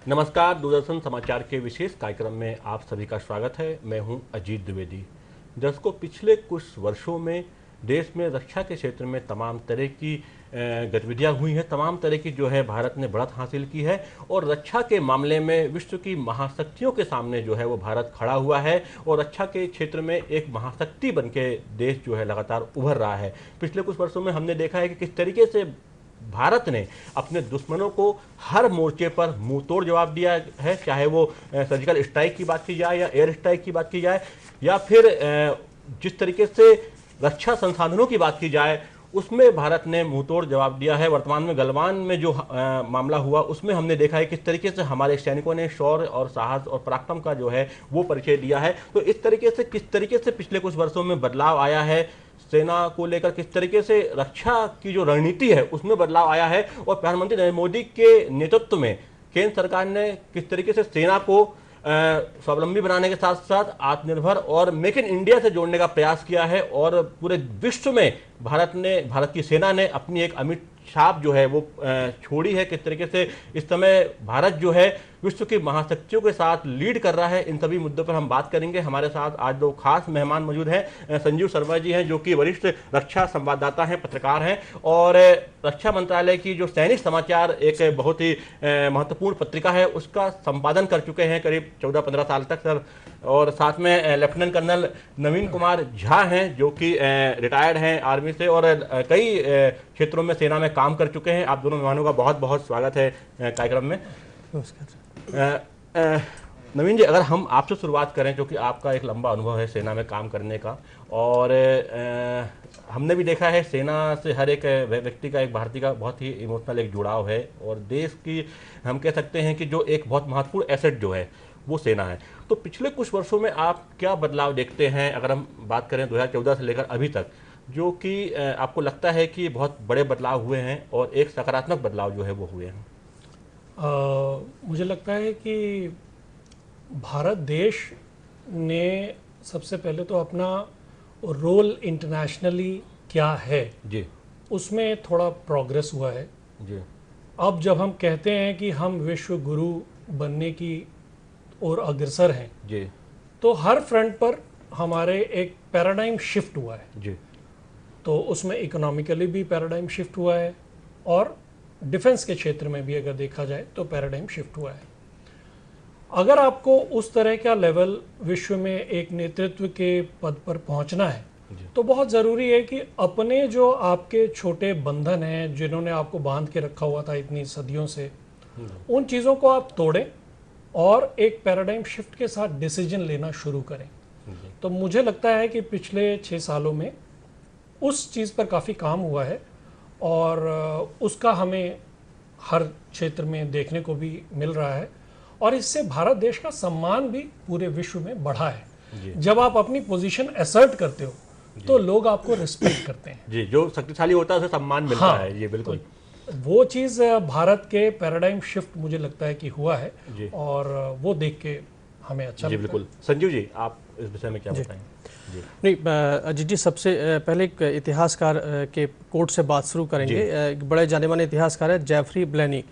नमस्कार, दूरदर्शन समाचार के विशेष कार्यक्रम में आप सभी का स्वागत है। मैं हूं अजीत द्विवेदी। दर्शकों, पिछले कुछ वर्षों में देश में रक्षा के क्षेत्र में तमाम तरह की गतिविधियां हुई हैं, तमाम तरह की जो है भारत ने बढ़त हासिल की है और रक्षा के मामले में विश्व की महाशक्तियों के सामने जो है वो भारत खड़ा हुआ है और रक्षा के क्षेत्र में एक महाशक्ति बन के देश जो है लगातार उभर रहा है। पिछले कुछ वर्षों में हमने देखा है कि किस तरीके से भारत ने अपने दुश्मनों को हर मोर्चे पर मुंह तोड़ जवाब दिया है, चाहे वो सर्जिकल स्ट्राइक की बात की जाए या एयर स्ट्राइक की बात की जाए या फिर जिस तरीके से रक्षा संसाधनों की बात की जाए उसमें भारत ने मुंह तोड़ जवाब दिया है। वर्तमान में गलवान में जो मामला हुआ उसमें हमने देखा है किस तरीके से हमारे सैनिकों ने शौर्य और साहस और पराक्रम का जो है वो परिचय दिया है। तो इस तरीके से किस तरीके से पिछले कुछ वर्षों में बदलाव आया है, सेना को लेकर किस तरीके से रक्षा की जो रणनीति है उसमें बदलाव आया है और प्रधानमंत्री नरेंद्र मोदी के नेतृत्व में केंद्र सरकार ने किस तरीके से सेना को स्वावलंबी बनाने के साथ साथ आत्मनिर्भर और मेक इन इंडिया से जोड़ने का प्रयास किया है और पूरे विश्व में भारत की सेना ने अपनी एक अमिट छाप जो है वो छोड़ी है। किस तरीके से इस समय भारत जो है विश्व की महाशक्तियों के साथ लीड कर रहा है, इन सभी मुद्दों पर हम बात करेंगे। हमारे साथ आज दो खास मेहमान मौजूद हैं। संजीव शर्मा जी हैं जो कि वरिष्ठ रक्षा संवाददाता हैं, पत्रकार हैं और रक्षा मंत्रालय की जो सैनिक समाचार एक बहुत ही महत्वपूर्ण पत्रिका है उसका संपादन कर चुके हैं करीब 14-15 साल तक सर। और साथ में लेफ्टिनेंट कर्नल नवीन कुमार झा हैं जो कि रिटायर्ड हैं आर्मी से और कई क्षेत्रों में सेना में काम कर चुके हैं। आप दोनों मेहमानों का बहुत बहुत स्वागत है कार्यक्रम में। नमस्कार। नवीन जी, अगर हम आपसे शुरुआत करें क्योंकि आपका एक लंबा अनुभव है सेना में काम करने का और हमने भी देखा है सेना से हर एक व्यक्ति का, एक भारतीय का बहुत ही इमोशनल एक जुड़ाव है और देश की हम कह सकते हैं कि जो एक बहुत महत्वपूर्ण एसेट जो है वो सेना है। तो पिछले कुछ वर्षों में आप क्या बदलाव देखते हैं, अगर हम बात करें 2014 से लेकर अभी तक, जो कि आपको लगता है कि बहुत बड़े बदलाव हुए हैं और एक सकारात्मक बदलाव जो है वो हुए हैं? मुझे लगता है कि भारत देश ने सबसे पहले तो अपना रोल इंटरनेशनली क्या है जी, उसमें थोड़ा प्रोग्रेस हुआ है जी। अब जब हम कहते हैं कि हम विश्व गुरु बनने की ओर अग्रसर हैं जी, तो हर फ्रंट पर हमारे एक पैराडाइम शिफ्ट हुआ है। जी, तो उसमें इकोनॉमिकली भी पैराडाइम शिफ्ट हुआ है और डिफेंस के क्षेत्र में भी अगर देखा जाए तो पैराडाइम शिफ्ट हुआ है। अगर आपको उस तरह का लेवल विश्व में एक नेतृत्व के पद पर पहुंचना है तो बहुत ज़रूरी है कि अपने जो आपके छोटे बंधन हैं जिन्होंने आपको बांध के रखा हुआ था इतनी सदियों से, उन चीज़ों को आप तोड़ें और एक पैराडाइम शिफ्ट के साथ डिसीजन लेना शुरू करें। तो मुझे लगता है कि पिछले 6 सालों में उस चीज़ पर काफ़ी काम हुआ है और उसका हमें हर क्षेत्र में देखने को भी मिल रहा है और इससे भारत देश का सम्मान भी पूरे विश्व में बढ़ा है। जब आप अपनी पोजीशन असर्ट करते हो तो लोग आपको रिस्पेक्ट करते हैं। जी, जो शक्तिशाली होता है उसे सम्मान मिलता है। ये बिल्कुल तो वो चीज़ भारत के पैराडाइम शिफ्ट मुझे लगता है कि हुआ है और वो देख के हमें अच्छा जी बिल्कुल। संजीव जी, आप इस विषय में क्या बताएं? जी। नहीं, अजीत जी, सबसे पहले एक इतिहासकार के कोट से बात शुरू करेंगे। एक बड़े जाने माने इतिहासकार है जेफरी ब्लेनी।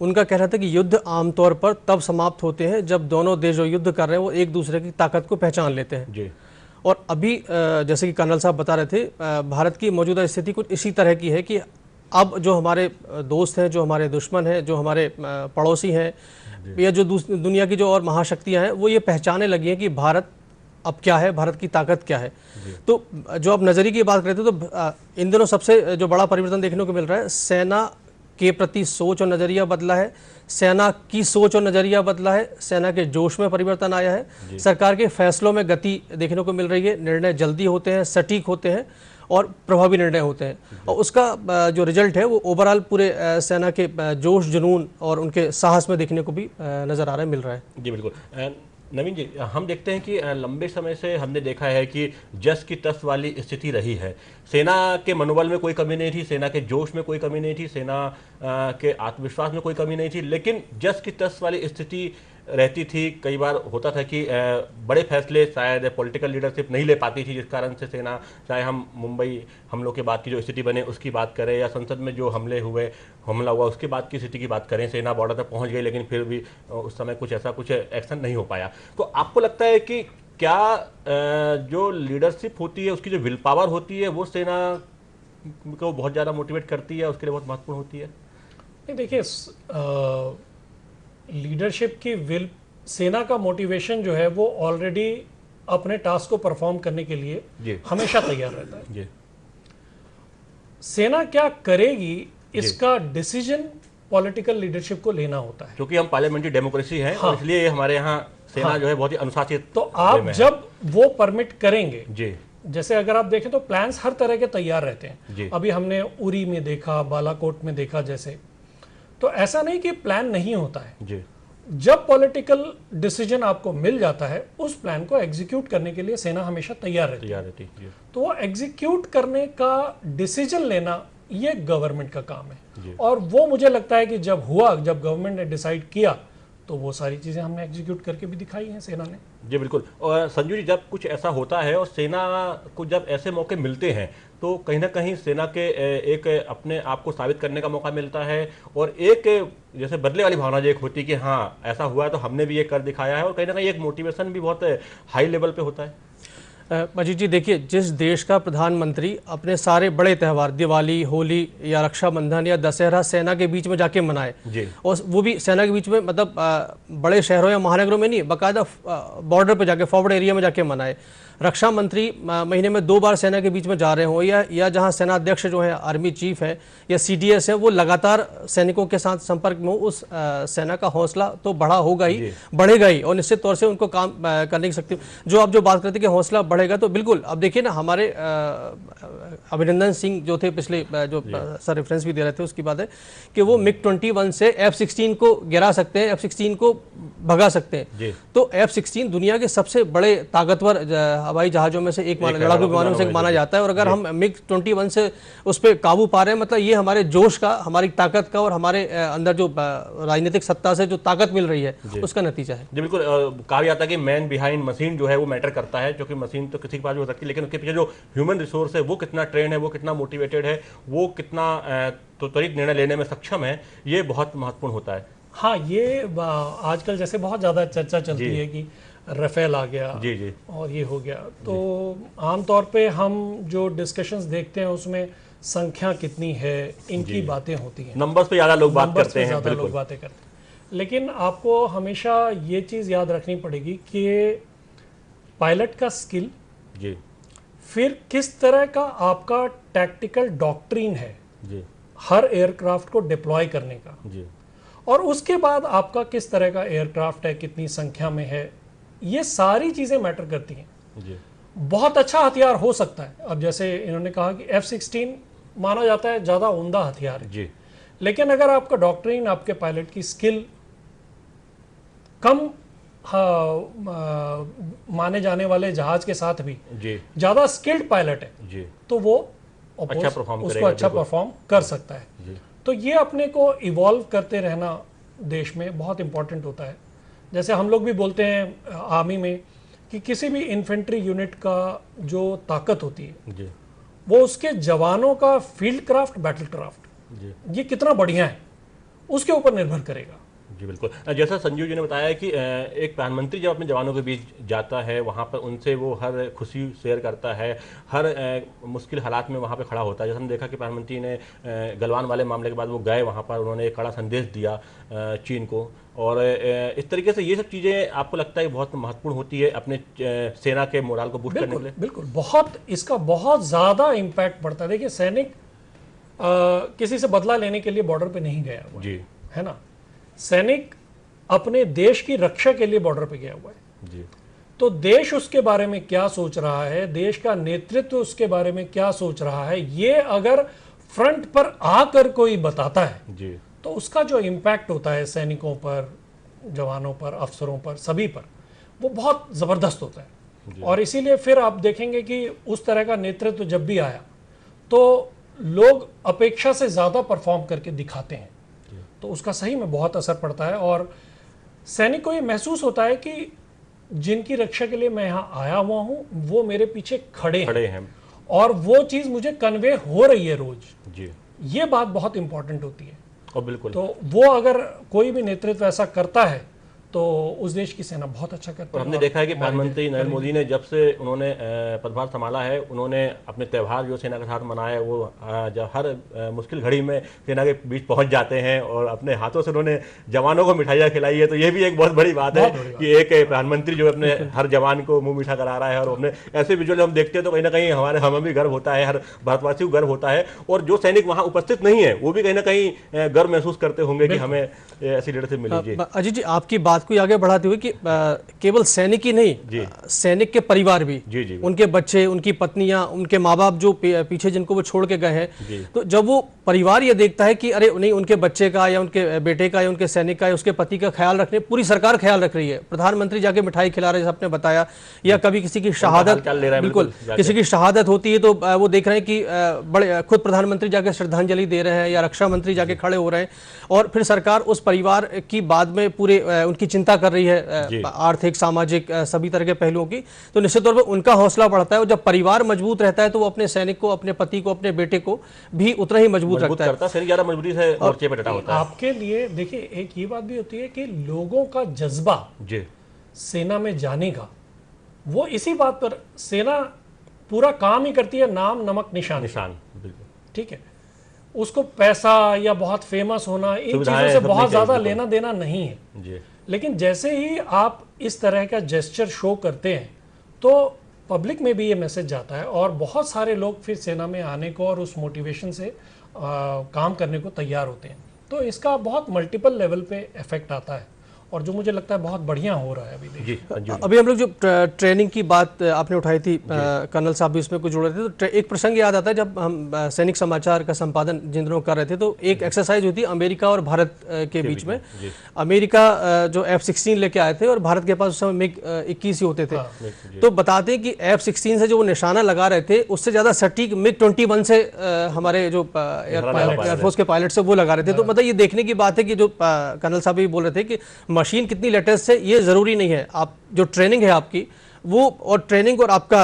उनका कहना था कि युद्ध आमतौर पर तब समाप्त होते हैं जब दोनों देश जो युद्ध कर रहे हैं वो एक दूसरे की ताकत को पहचान लेते हैं। जी। और अभी जैसे कि कर्नल साहब बता रहे थे, भारत की मौजूदा स्थिति कुछ इसी तरह की है कि अब जो हमारे दोस्त हैं, जो हमारे दुश्मन हैं, जो हमारे पड़ोसी हैं या जो दुनिया की जो और महाशक्तियाँ हैं वो ये पहचानने लगी हैं कि भारत अब क्या है, भारत की ताकत क्या है। तो जो आप नज़रिए की बात करते थे तो इन दिनों सबसे जो बड़ा परिवर्तन देखने को मिल रहा है, सेना के प्रति सोच और नज़रिया बदला है, सेना की सोच और नज़रिया बदला है, सेना के जोश में परिवर्तन आया है, सरकार के फैसलों में गति देखने को मिल रही है, निर्णय जल्दी होते हैं, सटीक होते हैं और प्रभावी निर्णय होते हैं और उसका जो रिजल्ट है वो ओवरऑल पूरे सेना के जोश, जुनून और उनके साहस में देखने को भी नज़र आ रहा है, मिल रहा है। जी बिल्कुल। नवीन जी, हम देखते हैं कि लंबे समय से हमने देखा है कि जस की तस वाली स्थिति रही है। सेना के मनोबल में कोई कमी नहीं थी, सेना के जोश में कोई कमी नहीं थी, सेना के आत्मविश्वास में कोई कमी नहीं थी, लेकिन जस की तस वाली स्थिति रहती थी, कई बार होता था कि बड़े फैसले शायद पॉलिटिकल लीडरशिप नहीं ले पाती थी, जिस कारण से सेना, चाहे हम मुंबई हमलों के बाद की जो स्थिति बने उसकी बात करें या संसद में जो हमला हुआ उसके बाद की स्थिति की बात करें, सेना बॉर्डर तक पहुंच गई लेकिन फिर भी उस समय कुछ एक्शन नहीं हो पाया। तो आपको लगता है कि क्या जो लीडरशिप होती है, उसकी जो विल पावर होती है, वो सेना को बहुत ज़्यादा मोटिवेट करती है, उसके लिए बहुत महत्वपूर्ण होती है? नहीं, देखिए, लीडरशिप की विल, सेना का मोटिवेशन जो है वो ऑलरेडी अपने टास्क को परफॉर्म करने के लिए हमेशा तैयार रहता है। जी। सेना क्या करेगी इसका डिसीजन पॉलिटिकल लीडरशिप को लेना होता है, क्योंकि हम पार्लियामेंट्री डेमोक्रेसी हैं। हाँ। और इसलिए हमारे यहाँ सेना हाँ। जो है बहुत ही अनुशासित। तो आप जब वो परमिट करेंगे, जी, जैसे अगर आप देखें तो प्लान्स हर तरह के तैयार रहते जी। हैं। अभी हमने उरी में देखा, बालाकोट में देखा, जैसे, तो ऐसा नहीं कि प्लान नहीं होता है। जी, जब पॉलिटिकल डिसीजन आपको मिल जाता है, उस प्लान को एग्जीक्यूट करने के लिए सेना हमेशा तैयार रहती है। जी। तो वो एग्जीक्यूट करने का डिसीजन लेना, ये गवर्नमेंट का काम है। और वो मुझे लगता है कि जब गवर्नमेंट ने डिसाइड किया, तो वो सारी चीजें हमने एग्जीक्यूट करके भी दिखाई हैं सेना ने। जी बिल्कुल। और संजू जी, जब कुछ ऐसा होता है और सेना को जब ऐसे मौके मिलते हैं, तो कहीं ना कहीं सेना के एक अपने आप को साबित करने का मौका मिलता है, और एक जैसे बदले वाली भावना जो एक होती है कि हाँ ऐसा हुआ है तो हमने भी ये कर दिखाया है, और कहीं ना कहीं एक मोटिवेशन भी बहुत हाई लेवल पे होता है। मजीद जी, देखिए, जिस देश का प्रधानमंत्री अपने सारे बड़े त्यौहार, दिवाली, होली या रक्षाबंधन या दशहरा सेना के बीच में जाके मनाए, और वो भी सेना के बीच में, मतलब बड़े शहरों या महानगरों में नहीं, बाकायदा बॉर्डर पे जाके, फॉरवर्ड एरिया में जाके मनाए, रक्षा मंत्री महीने में 2 बार सेना के बीच में जा रहे हो, या जहां सेना अध्यक्ष जो है, आर्मी चीफ है या CDS है, वो लगातार सैनिकों के साथ संपर्क में हो, उस सेना का हौसला तो बढ़ेगा ही, और निश्चित तौर से उनको काम करने की शक्ति, जो आप जो बात करते कि हौसला बढ़ेगा, तो बिल्कुल। अब देखिए ना, हमारे अभिनंदन सिंह जो थे पिछले, जो सर रेफरेंस भी दे रहे थे, उसकी बात है कि वो MiG-21 से F-16 को गिरा सकते हैं, F-16 को भगा सकते हैं। तो F-16 दुनिया के सबसे बड़े ताकतवर हवाई जहाजों में से एक लड़ाकू विमानों में से माना जाता है, और अगर हम MiG-21 से उस पर काबू पा रहे हैं, मतलब ये हमारे जोश का, हमारी ताकत का, और हमारे अंदर जो राजनीतिक सत्ता से जो ताकत मिल रही है, उसका नतीजा है। जी बिल्कुल। कहा जाता है कि मैन बिहाइंड मशीन जो है वो मैटर करता है, क्योंकि मशीन तो किसी के पास भी हो सकती है, लेकिन उसके पीछे जो ह्यूमन रिसोर्स है, वो कितना ट्रेन है, वो कितना मोटिवेटेड है, वो कितना तो त्वरित निर्णय लेने में सक्षम है, ये बहुत महत्वपूर्ण होता है। हाँ, ये आजकल जैसे बहुत ज़्यादा चर्चा चलती है कि राफेल आ गया, जी, और ये हो गया, तो आमतौर पे हम जो डिस्कशंस देखते हैं उसमें संख्या कितनी है, इनकी बातें होती हैं, नंबर्स पे ज़्यादा लोग बात करते हैं, ज़्यादा लोग बातें करते हैं। लेकिन आपको हमेशा ये चीज़ याद रखनी पड़ेगी कि पायलट का स्किल, जी, फिर किस तरह का आपका टैक्टिकल डॉक्ट्रिन है जी, हर एयरक्राफ्ट को डिप्लॉय करने का, जी, और उसके बाद आपका किस तरह का एयरक्राफ्ट है, कितनी संख्या में है, ये सारी चीजें मैटर करती हैं। जी, बहुत अच्छा हथियार हो सकता है, अब जैसे इन्होंने कहा कि F-16 माना जाता है ज्यादा उम्दा हथियार है, जी, लेकिन अगर आपका डॉक्ट्रिन, आपके पायलट की स्किल कम माने जाने वाले जहाज के साथ भी जी, ज्यादा स्किल्ड पायलट है, जी, तो वो अच्छा परफॉर्म उसको करेगा, अच्छा परफॉर्म कर सकता है। जी, तो ये अपने को इवॉल्व करते रहना देश में बहुत इंपॉर्टेंट होता है। जैसे हम लोग भी बोलते हैं आर्मी में कि किसी भी इन्फेंट्री यूनिट का जो ताकत होती है, जी, वो उसके जवानों का फील्ड क्राफ्ट, बैटल क्राफ्ट, जी, ये कितना बढ़िया है, उसके ऊपर निर्भर करेगा। जी बिल्कुल। जैसा संजू जी ने बताया कि एक प्रधानमंत्री जब अपने जवानों के बीच जाता है, वहाँ पर उनसे वो हर खुशी शेयर करता है, हर मुश्किल हालात में वहाँ पे खड़ा होता है। जैसे हमने देखा कि प्रधानमंत्री ने गलवान वाले मामले के बाद वो गए वहाँ पर, उन्होंने एक कड़ा संदेश दिया चीन को, और इस तरीके से ये सब चीज़ें आपको लगता है बहुत महत्वपूर्ण होती है अपने सेना के मोराल को बूस्ट करने के लिए? बिल्कुल, बहुत, इसका बहुत ज़्यादा इम्पैक्ट पड़ता है। देखिए, सैनिक किसी से बदला लेने के लिए बॉर्डर पे नहीं गया हुआ जी, है ना, सैनिक अपने देश की रक्षा के लिए बॉर्डर पे गया हुआ है। जी, तो देश उसके बारे में क्या सोच रहा है, देश का नेतृत्व उसके बारे में क्या सोच रहा है, ये अगर फ्रंट पर आकर कोई बताता है, जी, तो उसका जो इम्पैक्ट होता है सैनिकों पर, जवानों पर, अफसरों पर, सभी पर, वो बहुत ज़बरदस्त होता है। और इसीलिए फिर आप देखेंगे कि उस तरह का नेतृत्व जब भी आया, तो लोग अपेक्षा से ज़्यादा परफॉर्म करके दिखाते हैं, तो उसका सही में बहुत असर पड़ता है। और सैनिक को ये महसूस होता है कि जिनकी रक्षा के लिए मैं यहाँ आया हुआ हूँ वो मेरे पीछे खड़े हैं और वो चीज मुझे कन्वे हो रही है रोज जी। ये बात बहुत इंपॉर्टेंट होती है। और बिल्कुल तो वो अगर कोई भी नेतृत्व ऐसा करता है तो उस देश की सेना बहुत अच्छा करती और है। हमने देखा है कि प्रधानमंत्री नरेंद्र मोदी ने जब से उन्होंने पदभार संभाला है, उन्होंने अपने त्यौहार जो सेना के साथ मनाए वो जब हर मुश्किल घड़ी में सेना के बीच पहुंच जाते हैं और अपने हाथों से उन्होंने जवानों को मिठाइयाँ खिलाई है। तो ये भी एक बहुत बड़ी बात है कि एक प्रधानमंत्री जो अपने हर जवान को मुंह मीठा करा रहा है। और अपने ऐसे विजुअल हम देखते हैं तो कहीं ना कहीं हमें भी गर्व होता है, हर भारतवासी को गर्व होता है। और जो सैनिक वहाँ उपस्थित नहीं है वो भी कहीं ना कहीं गर्व महसूस करते होंगे कि हमें ऐसी लीडरशिप मिली। जी अजीत जी, आपकी बात को आगे बढ़ाते हुए कि केवल सैनिक ही नहीं, सैनिक के परिवार भी, जी, उनके बच्चे, उनकी पत्नियां, उनके माँ बाप जो पीछे जिनको वो छोड़ के गए हैं, तो जब वो परिवार ये देखता है कि अरे नहीं, उनके बच्चे का या उनके बेटे का या उनके सैनिक का या उसके पति का ख्याल रखने पूरी सरकार ख्याल रख रही है, प्रधानमंत्री जाके मिठाई खिला रहे हैं जैसे आपने बताया, या कभी किसी की शहादत, बिल्कुल किसी की शहादत होती है तो वो देख रहे हैं कि बड़े खुद प्रधानमंत्री जाके श्रद्धांजलि दे रहे हैं या रक्षा मंत्री जाके खड़े हो रहे हैं और फिर सरकार उस परिवार की बाद में पूरे उनकी चिंता कर रही है, आर्थिक, सामाजिक, सभी तरह के पहलुओं की। तो निश्चित तौर पर उनका हौसला बढ़ता है और जब परिवार मजबूत रहता है तो वो अपने सैनिक को, अपने पति को, अपने बेटे को भी उतना ही मजबूत रखता है। सैनिक ज्यादा मजबूती से मोर्चे पे डटा होता है। आपके लिए देखिए एक ये बात भी होती है कि लोगों का जज्बा जी सेना में जाने का, वो इसी बात पर सेना पूरा काम ही करती है नाम नमक निशान। ठीक है, उसको पैसा या बहुत फेमस होना इन चीजों से बहुत ज्यादा लेना देना नहीं है जी। लेकिन जैसे ही आप इस तरह का जेस्चर शो करते हैं तो पब्लिक में भी ये मैसेज जाता है और बहुत सारे लोग फिर सेना में आने को और उस मोटिवेशन से काम करने को तैयार होते हैं। तो इसका बहुत मल्टीपल लेवल पे इफेक्ट आता है और जो मुझे लगता है बहुत बढ़िया हो रहा है अभी देखिए। अभी हम लोग जो ट्रेनिंग की बात आपने उठाई थी, कर्नल साहब भी इसमें कुछ जुड़े थे, तो एक प्रसंग याद आता है जब हम सैनिक समाचार का संपादन जिन दिनों कर रहे थे तो एक एक्सरसाइज हुई थी अमेरिका और भारत के बीच में। अमेरिका जो F-16 लेके आए थे और भारत के पास उस समय मिग 21 ही होते थे। तो बताते हैं कि F-16 से जो वो निशाना लगा रहे थे उससे ज्यादा सटीक मिग 21 से हमारे जो एयरफोर्स के पायलट से वो लगा रहे थे। तो मतलब ये देखने की बात है कि जो कर्नल साहब भी बोल रहे थे कि मशीन कितनी लेटेस्ट है ये जरूरी नहीं है, आप जो ट्रेनिंग है आपकी वो और ट्रेनिंग और आपका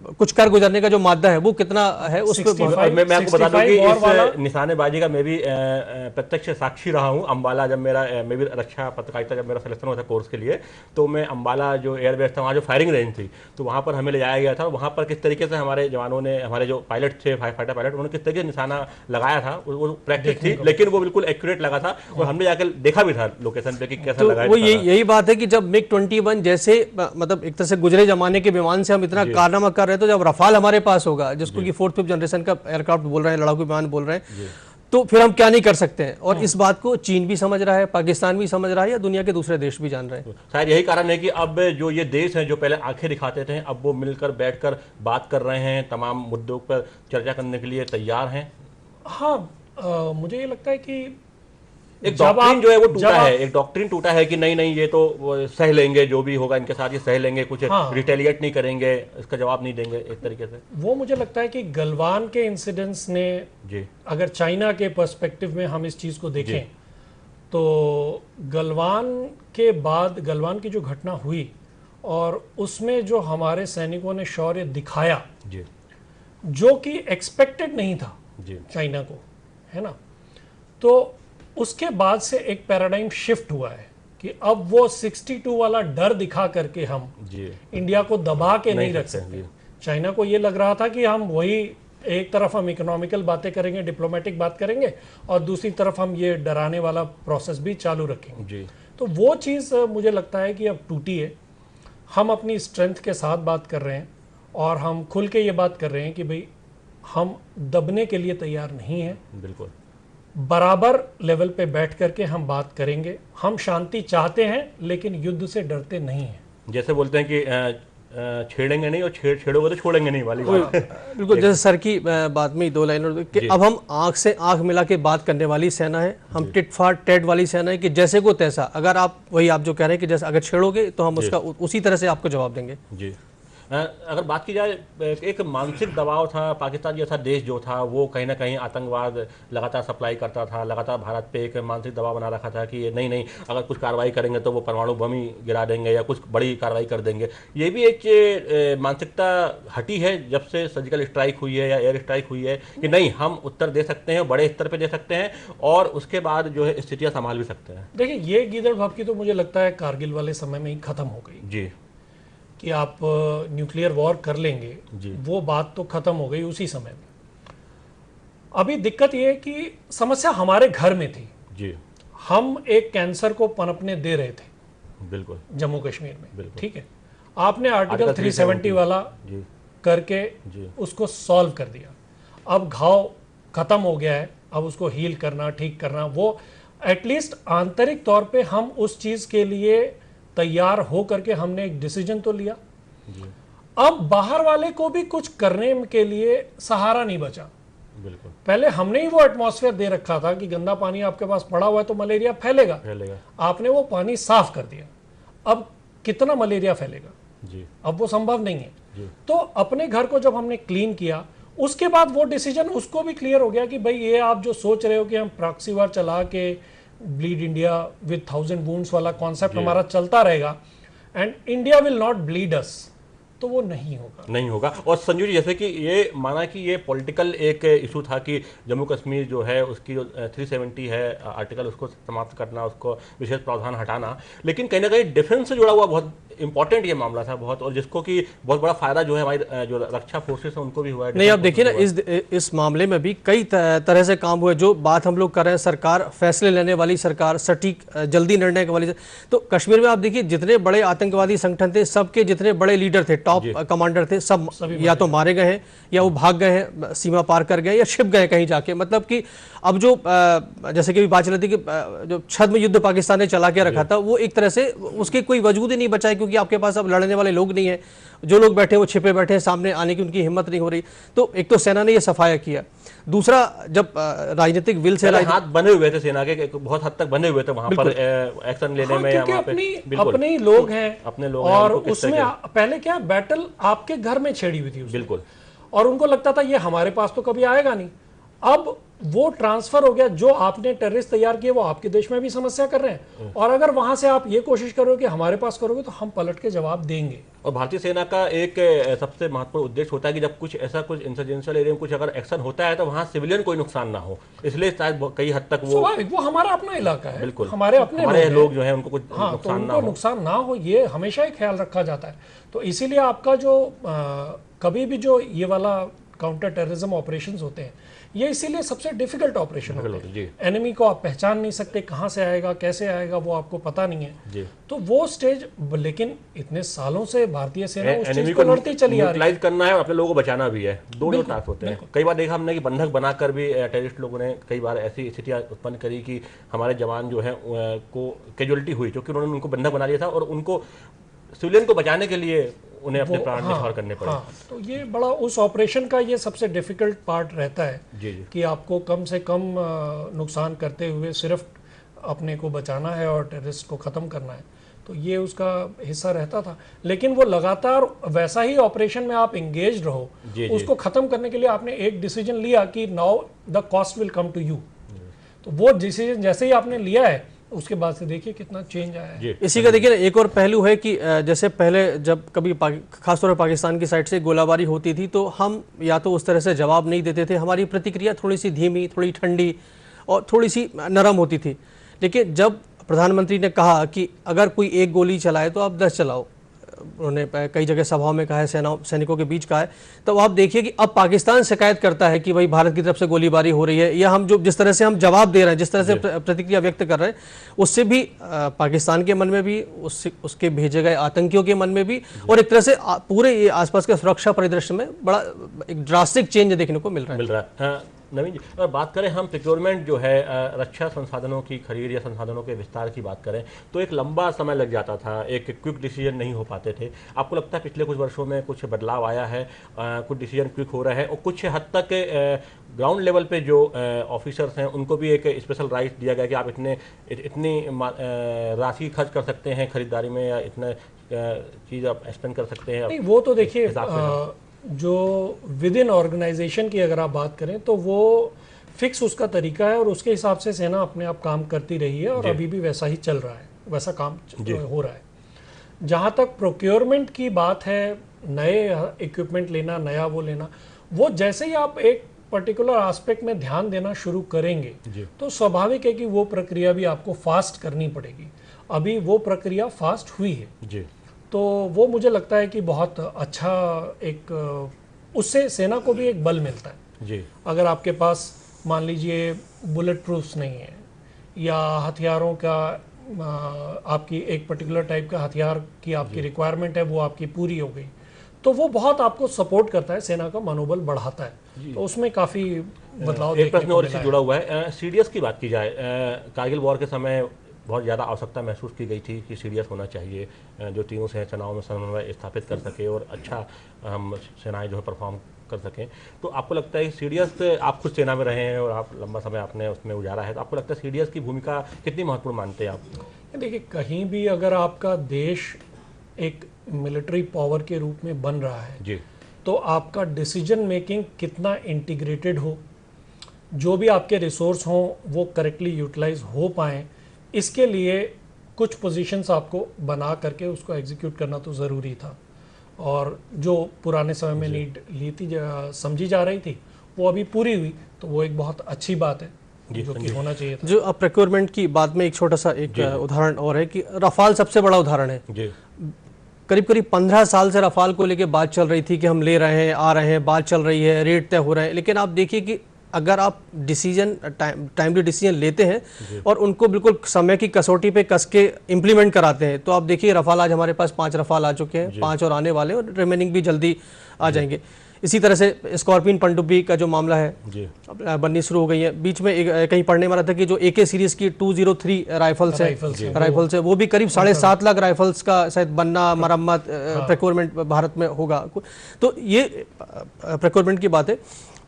कुछ कर गुजरने का जो मादा है वो कितना है उस पर। मैं आपको बता दूं कि इस निशानेबाजी का मैं भी प्रत्यक्ष साक्षी रहा हूं। अंबाला जब मैं भी रक्षा पत्रकारिता जब मेरा सिलेक्शन हुआ था कोर्स के लिए तो मैं अंबाला जो एयरबेस था वहाँ जो फायरिंग रेंज थी तो वहाँ पर हमें ले जाया गया था। वहाँ पर किस तरीके से हमारे जवानों ने, हमारे जो पायलट थे, फाइटर पायलट, उन्होंने किस तरीके से निशाना लगाया था वो प्रैक्टिस थी लेकिन वो बिल्कुल एक्यूरेट लगा था और हमने जाकर देखा भी था लोकेशन पे कि कैसा लगाया। वो यही बात है कि जब मिग 21 जैसे मतलब एक तरह से गुजरे जमाने के विमान से हम इतना कारनामा कर रहे हैं तो जब रफाल हमारे पास होगा जिसको कि 4th 5th जनरेशन का एयरक्राफ्ट बोल रहे हैं, लड़ाकू विमान बोल रहे हैं, तो फिर हम क्या नहीं कर सकते हैं। और इस बात को चीन भी समझ रहा है, पाकिस्तान भी समझ रहा है या दुनिया के दूसरे देश भी जान रहे हैं। शायद यही कारण है कि अब जो ये देश हैं जो पहले आंखें दिखाते थे अब वो मिलकर बैठकर बात कर रहे हैं, तमाम मुद्दों पर चर्चा करने के लिए तैयार हैं। हाँ, मुझे ये लगता है कि एक डॉक्ट्रिन जो है वो टूटा है, एक डॉक्ट्रिन टूटा है कि नहीं ये तो सह लेंगे, जो भी होगा इनके साथ ये सह लेंगे, कुछ रिटेलिएट नहीं करेंगे, इसका जवाब नहीं देंगे एक तरीके से। वो मुझे लगता है कि गलवान के इंसिडेंट्स ने जी, अगर चाइना के पर्सपेक्टिव में हम इस चीज को देखें तो गलवान के बाद गलवान की जो घटना हुई और उसमें जो हमारे सैनिकों ने शौर्य दिखाया जी, जो कि एक्सपेक्टेड नहीं था जी चाइना को, है ना, तो उसके बाद से एक पैराडाइम शिफ्ट हुआ है कि अब वो 62 वाला डर दिखा करके हम इंडिया को दबा के नहीं रख सकते। चाइना को ये लग रहा था कि हम वही एक तरफ हम इकोनॉमिकल बातें करेंगे, डिप्लोमेटिक बात करेंगे और दूसरी तरफ हम ये डराने वाला प्रोसेस भी चालू रखेंगे। तो वो चीज़ मुझे लगता है कि अब टूटी है। हम अपनी स्ट्रेंथ के साथ बात कर रहे हैं और हम खुल के ये बात कर रहे हैं कि भाई हम दबने के लिए तैयार नहीं हैं। बिल्कुल बराबर लेवल पे बैठ करके हम बात करेंगे। हम शांति चाहते हैं लेकिन युद्ध से डरते नहीं हैं। जैसे बोलते हैं कि छेड़ेंगे नहीं और छेड़ोगे तो छोड़ेंगे नहीं वाली बात। बिल्कुल, जैसे सर की बात में 2 लाइनों कि अब हम आंख से आंख मिला के बात करने वाली सेना है, हम टिट फॉर टैट वाली सेना है कि जैसे को तैसा, अगर आप वही आप जो कह रहे हैं कि जैसे अगर छेड़ोगे तो हम उसका उसी तरह से आपको जवाब देंगे। जी अगर बात की जाए, एक मानसिक दबाव था, पाकिस्तान जैसा देश जो था वो कहीं ना कहीं आतंकवाद लगातार सप्लाई करता था, लगातार भारत पे एक मानसिक दबाव बना रखा था कि ये नहीं नहीं, अगर कुछ कार्रवाई करेंगे तो वो परमाणु बम ही गिरा देंगे या कुछ बड़ी कार्रवाई कर देंगे। ये भी एक मानसिकता हटी है जब से सर्जिकल स्ट्राइक हुई है या एयर स्ट्राइक हुई है कि नहीं, हम उत्तर दे सकते हैं, बड़े स्तर पर दे सकते हैं और उसके बाद जो है स्थितियाँ संभाल भी सकते हैं। देखिए, ये गीदड़ भभकी तो मुझे लगता है कारगिल वाले समय में ही खत्म हो गई जी, कि आप न्यूक्लियर वॉर कर लेंगे, जी। वो बात तो खत्म हो गई उसी समय में। अभी दिक्कत ये है कि समस्या हमारे घर में थी। जी, हम एक कैंसर को पनपने दे रहे थे बिल्कुल, जम्मू कश्मीर में, बिल्कुल। ठीक है। आपने आर्टिकल 370 वाला जी, करके जी। उसको सॉल्व कर दिया। अब घाव खत्म हो गया है, अब उसको हील करना, ठीक करना, वो एटलीस्ट आंतरिक तौर पे हम उस चीज के लिए तैयार हो करके हमने एक डिसीजन तो लिया। अब बाहर वाले को भी कुछ करने के लिए सहारा नहीं बचा। बिल्कुल, पहले हमने ही वो एटमॉस्फेयर दे रखा था कि गंदा पानी आपके पास पड़ा हुआ है तो मलेरिया फैलेगा। फैलेगा। आपने वो पानी साफ कर दिया, अब कितना मलेरिया फैलेगा? जी, अब वो संभव नहीं है। जी। तो अपने घर को जब हमने क्लीन किया, उसके बाद वो डिसीजन उसको भी क्लियर हो गया कि भाई ये आप जो सोच रहे हो कि हम प्रॉक्सी वार चला के ब्लीड इंडिया विद 1000 वुंड्स वाला कॉन्सेप्ट हमारा चलता रहेगा and India will not bleed us, तो वो नहीं होगा, नहीं होगा। और संजू जी, जैसे कि ये माना कि ये पॉलिटिकल एक इशू था कि जम्मू कश्मीर जो है उसकी जो 370 है आर्टिकल, उसको समाप्त करना, उसको विशेष प्रावधान हटाना, लेकिन कहीं ना कहीं डिफेंस से जुड़ा हुआ बहुत इंपॉर्टेंट ये मामला था बहुत, और जिसको कि बहुत बड़ा फायदा जो है हमारी जो रक्षा फोर्सेस है उनको भी हुआ है। नहीं, आप देखिए ना, इस मामले में भी कई तरह से काम हुए। जो बात हम लोग कर रहे हैं, सरकार फैसले लेने वाली सरकार, सटीक जल्दी निर्णय वाली, तो कश्मीर में आप देखिए जितने बड़े आतंकवादी संगठन थे, सबके जितने बड़े लीडर थे, टॉप कमांडर थे, सब या तो मारे गए हैं या वो भाग गए हैं, सीमा पार कर गए या छिप गए कहीं जाके। मतलब कि अब जो जैसे कि बात चल रही थी कि जो छद्म युद्ध पाकिस्तान ने चला के रखा था, वो एक तरह से उसके कोई वजूद ही नहीं बचा है, क्योंकि आपके पास अब लड़ने वाले लोग नहीं है। जो लोग बैठे वो छिपे बैठे हैं, सामने आने की उनकी हिम्मत नहीं हो रही। तो एक तो सेना ने ये सफाया किया, दूसरा जब राजनीतिक विल से हाथ बने हुए थे सेना के, बहुत हद तक बने हुए थे वहां पर एक्शन लेने में, क्योंकि अपने ही लोग हैं, अपने लोग और उसमें पहले क्या बैटल आपके घर में छेड़ी हुई थी बिल्कुल, और उनको लगता था ये हमारे पास तो कभी आएगा नहीं। अब वो ट्रांसफर हो गया, जो आपने टेररिस्ट तैयार किए वो आपके देश में भी समस्या कर रहे हैं, और अगर वहां से आप ये कोशिश करोगे कि हमारे पास करोगे तो हम पलट के जवाब देंगे। और भारतीय सेना का एक सबसे महत्वपूर्ण उद्देश्य होता है कि जब कुछ ऐसा कुछ इंसर्जेंशियल एरिया में कुछ अगर एक्शन होता है तो वहां सिविलियन कोई नुकसान ना हो, इसलिए शायद कई हद तक वो हमारा अपना इलाका है, बिल्कुल, हमारे अपने लोग जो है उनको कुछ नुकसान ना हो, ये हमेशा ही ख्याल रखा जाता है। तो इसीलिए आपका जो कभी भी जो ये वाला काउंटर टेररिज्म ऑपरेशंस होते हैं, ये इसीलिए सबसे डिफिकल्ट ऑपरेशन होते हैं। एनिमी को आप पहचान नहीं सकते, कहां से आएगा, कैसे आएगा, वो आपको पता नहीं है। तो वो स्टेज, लेकिन इतने सालों से भारतीय सेना उस चीज को लड़ती चली आ रही है। करना है और अपने लोगों को बचाना भी है, दोनों टास्क होते हैं। कई बार देखा हमने कि बंधक बनाकर भी टेररिस्ट लोगों ने कई बार ऐसी स्थितियां उत्पन्न करी कि हमारे जवान जो है को कैजुअलिटी हुई, क्योंकि उन्होंने उनको बंधक बना लिया था और उनको सिविलियन को बचाने के लिए उन्हें अपने प्राण न्यौछावर करने पड़े। तो ये बड़ा उस ऑपरेशन का ये सबसे डिफिकल्ट पार्ट रहता है कि आपको कम से कम नुकसान करते हुए सिर्फ अपने को बचाना है और टेररिस्ट को ख़त्म करना है। तो ये उसका हिस्सा रहता था, लेकिन वो लगातार वैसा ही ऑपरेशन में आप एंगेज रहो, उसको ख़त्म करने के लिए आपने एक डिसीजन लिया कि now the cost will come to you. तो वो डिसीजन जैसे ही आपने लिया है, उसके बाद से देखिए कितना चेंज आया है। इसी का देखिए ना एक और पहलू है कि जैसे पहले जब कभी खासतौर पर पाकिस्तान की साइड से गोलाबारी होती थी तो हम या तो उस तरह से जवाब नहीं देते थे, हमारी प्रतिक्रिया थोड़ी सी धीमी, थोड़ी ठंडी और थोड़ी सी नरम होती थी। लेकिन जब प्रधानमंत्री ने कहा कि अगर कोई एक गोली चलाए तो आप 10 चलाओ, उन्होंने कई जगह सभाओं में कहा है, सैनिकों के बीच कहा है, तो आप देखिए कि अब पाकिस्तान शिकायत करता है कि भाई भारत की तरफ से गोलीबारी हो रही है, या हम जो जिस तरह से हम जवाब दे रहे हैं, जिस तरह से प्रतिक्रिया व्यक्त कर रहे हैं, उससे भी पाकिस्तान के मन में भी, उसके भेजे गए आतंकियों के मन में भी, और एक तरह से पूरे ये आसपास के सुरक्षा परिदृश्य में बड़ा एक ड्रास्टिक चेंज देखने को मिल रहा है। नवीन जी, अगर बात करें हम प्रिक्योरमेंट जो है रक्षा संसाधनों की खरीद या संसाधनों के विस्तार की बात करें तो एक लंबा समय लग जाता था, एक क्विक डिसीजन नहीं हो पाते थे। आपको लगता है पिछले कुछ वर्षों में कुछ बदलाव आया है, कुछ डिसीजन क्विक हो रहा है और कुछ हद तक ग्राउंड लेवल पे जो ऑफिसर्स हैं उनको भी एक स्पेशल राइट दिया गया कि आप इतनी राशि खर्च कर सकते हैं खरीदारी में या इतना चीज़ आप स्पेंड कर सकते हैं? नहीं, वो तो देखिए हिसाब से जो विद इन ऑर्गेनाइजेशन की अगर आप बात करें तो वो फिक्स उसका तरीका है और उसके हिसाब से सेना अपने आप काम करती रही है और जी। अभी भी वैसा ही चल रहा है, वैसा काम हो रहा है। जहाँ तक प्रोक्योरमेंट की बात है, नए इक्विपमेंट लेना, नया वो लेना, वो जैसे ही आप एक पर्टिकुलर एस्पेक्ट में ध्यान देना शुरू करेंगे जी। तो स्वाभाविक है कि वो प्रक्रिया भी आपको फास्ट करनी पड़ेगी। अभी वो प्रक्रिया फास्ट हुई है, जी। तो वो मुझे लगता है कि बहुत अच्छा एक उससे सेना को भी एक बल मिलता है। जी। अगर आपके पास मान लीजिए बुलेट प्रूफ्स नहीं है या हथियारों का आपकी एक पर्टिकुलर टाइप का हथियार की आपकी रिक्वायरमेंट है वो आपकी पूरी हो गई, तो वो बहुत आपको सपोर्ट करता है, सेना का मनोबल बढ़ाता है, तो उसमें काफ़ी बदलाव एक प्रश्न और इससे जुड़ा हुआ है, सीडीएस की बात की जाए, कारगिल वॉर के समय बहुत ज़्यादा आवश्यकता महसूस की गई थी कि सीडीएस होना चाहिए जो तीनों सेनाओं में समन्वय स्थापित कर सके और अच्छा हम सेनाएं जो है परफॉर्म कर सकें। तो आपको लगता है सीडीएस, आप खुद सेना में रहे हैं और आप लंबा समय आपने उसमें गुजारा है, तो आपको लगता है सीडीएस की भूमिका कितनी महत्वपूर्ण मानते हैं आप? देखिए, कहीं भी अगर आपका देश एक मिलिट्री पावर के रूप में बन रहा है जी। तो आपका डिसीजन मेकिंग कितना इंटीग्रेटेड हो, जो भी आपके रिसोर्स हों वो करेक्टली यूटिलाइज हो पाएँ, इसके लिए कुछ पोजीशंस आपको बना करके उसको एग्जीक्यूट करना तो ज़रूरी था। और जो पुराने समय में नीड ली थी, समझी जा रही थी, वो अभी पूरी हुई, तो वो एक बहुत अच्छी बात है जो कि होना चाहिए था। जो अब प्रोक्योरमेंट की बात में एक छोटा सा एक उदाहरण और है कि रफाल सबसे बड़ा उदाहरण है। जी। करीब करीब 15 साल से रफाल को लेके बात चल रही थी कि हम ले रहे हैं, आ रहे हैं, बात चल रही है, रेट तय हो रहे हैं, लेकिन आप देखिए कि अगर आप डिसीजन टाइमली डिसीजन लेते हैं और उनको बिल्कुल समय की कसौटी पे कस के इम्प्लीमेंट कराते हैं, तो आप देखिए रफाल आज हमारे पास 5 रफाल आ चुके हैं, 5 और आने वाले और रिमेनिंग भी जल्दी आ जाएंगे। इसी तरह से स्कॉर्पियन पनडुब्बी का जो मामला है बननी शुरू हो गई है। बीच में कहीं पढ़ने में रहा था कि जो AK सीरीज की 203 राइफल्स है वो भी करीब 7.5 लाख राइफल्स का शायद बनना, मरम्मत, प्रोक्योरमेंट भारत में होगा। तो ये प्रोक्योरमेंट की बात है।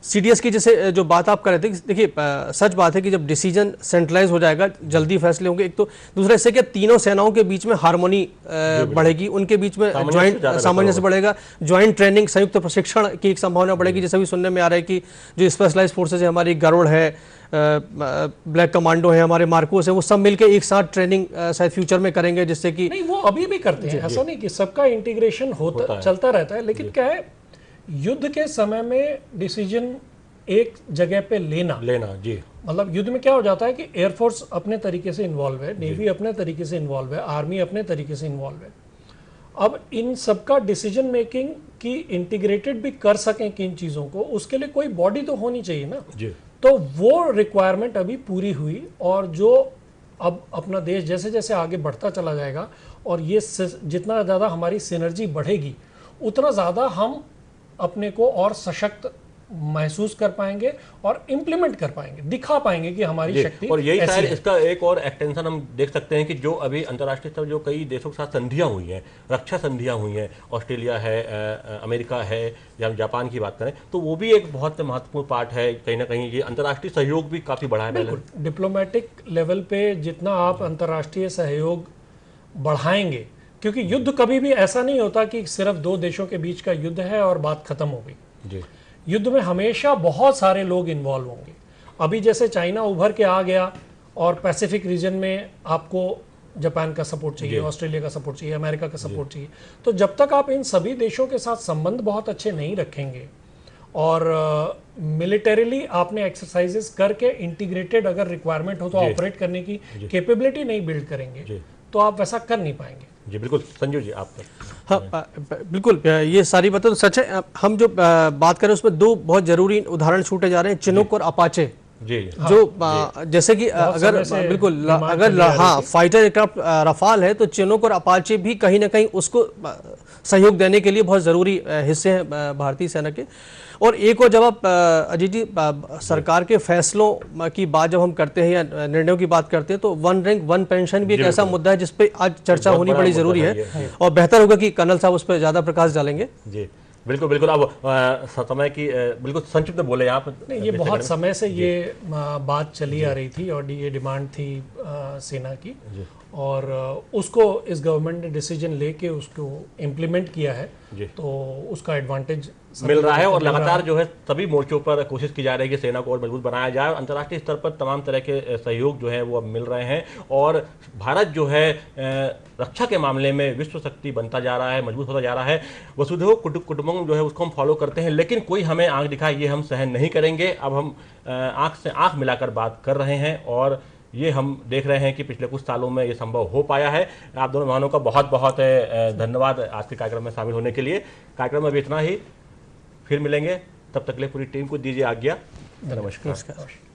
सीडीएस की जैसे जो बात आप कर रहे थे, देखिए सच बात है कि जब डिसीजन सेंट्रलाइज हो जाएगा जल्दी फैसले होंगे, एक तो दूसरा इससे कि तीनों सेनाओं के बीच में हार्मोनी बढ़ेगी, उनके बीच में ज्वाइंट सामंजस्य बढ़ेगा, ज्वाइंट ट्रेनिंग, संयुक्त प्रशिक्षण की एक संभावना बढ़ेगी। जैसे भी सुनने में आ रहा है कि जो स्पेशलाइज फोर्सेज है, हमारी गरुड़ है, ब्लैक कमांडो है, हमारे मार्कोस है, वो सब मिलकर एक साथ ट्रेनिंग शायद फ्यूचर में करेंगे, जिससे कि नहीं, वो अभी भी करते हैं, ऐसा नहीं कि सबका इंटीग्रेशन होता चलता रहता है, लेकिन क्या है, युद्ध के समय में डिसीजन एक जगह पे लेना जी, मतलब युद्ध में क्या हो जाता है कि एयरफोर्स अपने तरीके से इन्वॉल्व है, नेवी अपने तरीके से इन्वॉल्व है, आर्मी अपने तरीके से इन्वॉल्व है। अब इन सबका डिसीजन मेकिंग की इंटीग्रेटेड भी कर सकें कि इन चीज़ों को, उसके लिए कोई बॉडी तो होनी चाहिए ना जी। तो वो रिक्वायरमेंट अभी पूरी हुई, और जो अब अपना देश जैसे जैसे आगे बढ़ता चला जाएगा और ये जितना ज़्यादा हमारी सिनर्जी बढ़ेगी उतना ज़्यादा हम अपने को और सशक्त महसूस कर पाएंगे और इम्प्लीमेंट कर पाएंगे, दिखा पाएंगे कि हमारी शक्ति। और यही शायद इसका एक और एक्सटेंशन हम देख सकते हैं कि जो अभी अंतर्राष्ट्रीय स्तर जो कई देशों के साथ संधियां हुई हैं, रक्षा संधियां हुई हैं, ऑस्ट्रेलिया है, अमेरिका है, या हम जापान की बात करें तो वो भी एक बहुत महत्वपूर्ण पार्ट है। कहीं ना कहीं ये अंतर्राष्ट्रीय सहयोग भी काफ़ी बढ़ा है। बिल्कुल, डिप्लोमेटिक लेवल पे जितना आप अंतर्राष्ट्रीय सहयोग बढ़ाएंगे, क्योंकि युद्ध कभी भी ऐसा नहीं होता कि सिर्फ दो देशों के बीच का युद्ध है और बात खत्म हो गई जी। युद्ध में हमेशा बहुत सारे लोग इन्वॉल्व होंगे। अभी जैसे चाइना उभर के आ गया और पैसिफिक रीजन में आपको जापान का सपोर्ट चाहिए, ऑस्ट्रेलिया का सपोर्ट चाहिए, अमेरिका का सपोर्ट चाहिए, तो जब तक आप इन सभी देशों के साथ संबंध बहुत अच्छे नहीं रखेंगे और मिलिटरीली आपने एक्सरसाइजेस करके इंटीग्रेटेड अगर रिक्वायरमेंट हो तो ऑपरेट करने की कैपेबिलिटी नहीं बिल्ड करेंगे तो आप वैसा कर नहीं पाएंगे। जी बिल्कुल, संजू जी आप। हाँ बिल्कुल, ये सारी बातें तो सच है। हम जो बात करें उसमें दो बहुत जरूरी उदाहरण छूटे जा रहे हैं, चिनूक और अपाचे जी। जो जैसे कि अगर बिल्कुल अगर हाँ फाइटर एयरक्राफ्ट रफाल है तो चिनूक और अपाचे भी कहीं ना कहीं उसको सहयोग देने के लिए बहुत ज़रूरी हिस्से हैं भारतीय सेना के। और एक और जब आप अजीत जी सरकार के फैसलों की बात जब हम करते हैं या निर्णयों की बात करते हैं तो वन रैंक वन पेंशन भी एक ऐसा मुद्दा है जिस पे आज चर्चा होनी बड़ी ज़रूरी है और बेहतर होगा कि कर्नल साहब उस पर ज़्यादा प्रकाश डालेंगे। जी बिल्कुल बिल्कुल। अब समय की बिल्कुल संक्षिप्त बोले यहाँ पर। नहीं, ये बहुत समय से ये बात चली आ रही थी और ये डिमांड थी सेना की, और उसको इस गवर्नमेंट ने डिसीजन लेके उसको इम्प्लीमेंट किया है, तो उसका एडवांटेज मिल रहा है। और लगातार जो है सभी मोर्चों पर कोशिश की जा रही है कि सेना को और मजबूत बनाया जाए। अंतर्राष्ट्रीय स्तर पर तमाम तरह के सहयोग जो है वो अब मिल रहे हैं और भारत जो है रक्षा के मामले में विश्व शक्ति बनता जा रहा है, मजबूत होता जा रहा है। वसुधैव कुटुंबकम जो है उसको हम फॉलो करते हैं, लेकिन कोई हमें आंख दिखाए ये हम सहन नहीं करेंगे। अब हम आंख से आंख मिलाकर बात कर रहे हैं और ये हम देख रहे हैं कि पिछले कुछ सालों में ये संभव हो पाया है। आप दोनों मेहमानों का बहुत बहुत धन्यवाद आज के कार्यक्रम में शामिल होने के लिए। कार्यक्रम में भी इतना ही, फिर मिलेंगे, तब तक के लिए पूरी टीम को दीजिए आज्ञा। नमस्कार।